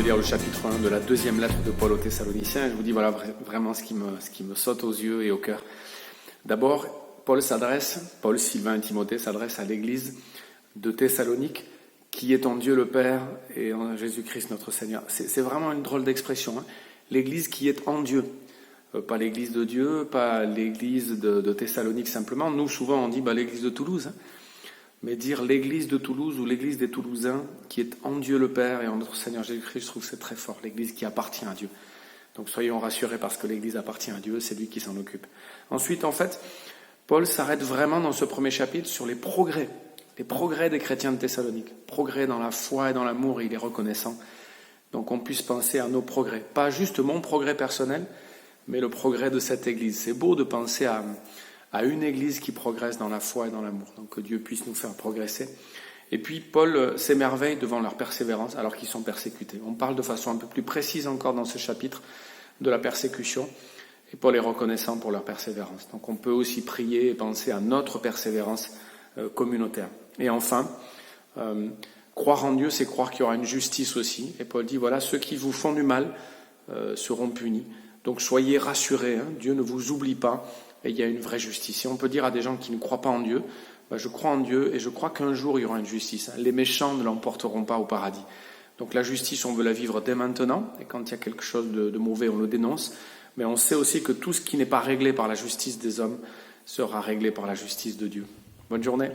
de lire le chapitre 1 de la deuxième lettre de Paul aux Thessaloniciens. Et je vous dis voilà vraiment ce qui me saute aux yeux et au cœur. D'abord, Paul, Sylvain et Timothée s'adressent à l'église de Thessalonique, qui est en Dieu le Père et en Jésus-Christ notre Seigneur. C'est vraiment une drôle d'expression. Hein. L'église qui est en Dieu. Pas l'église de Dieu, pas l'église de Thessalonique simplement. Nous, souvent, on dit l'église de Toulouse. Hein. Mais dire l'église de Toulouse ou l'église des Toulousains qui est en Dieu le Père et en notre Seigneur Jésus-Christ, je trouve que c'est très fort. L'église qui appartient à Dieu. Donc soyons rassurés parce que l'église appartient à Dieu, c'est lui qui s'en occupe. Ensuite, en fait, Paul s'arrête vraiment dans ce premier chapitre sur les progrès des chrétiens de Thessalonique. Progrès dans la foi et dans l'amour, il est reconnaissant. Donc on puisse penser à nos progrès. Pas juste mon progrès personnel, mais le progrès de cette église. C'est beau de penser à une église qui progresse dans la foi et dans l'amour. Donc que Dieu puisse nous faire progresser. Et puis Paul s'émerveille devant leur persévérance alors qu'ils sont persécutés. On parle de façon un peu plus précise encore dans ce chapitre de la persécution. Et Paul est reconnaissant pour leur persévérance. Donc on peut aussi prier et penser à notre persévérance communautaire. Et enfin, croire en Dieu, c'est croire qu'il y aura une justice aussi. Et Paul dit, voilà, ceux qui vous font du mal seront punis. Donc soyez rassurés, hein, Dieu ne vous oublie pas et il y a une vraie justice. Et on peut dire à des gens qui ne croient pas en Dieu, je crois en Dieu et je crois qu'un jour il y aura une justice. Hein. Les méchants ne l'emporteront pas au paradis. Donc la justice, on veut la vivre dès maintenant et quand il y a quelque chose de mauvais, on le dénonce. Mais on sait aussi que tout ce qui n'est pas réglé par la justice des hommes sera réglé par la justice de Dieu. Bonne journée.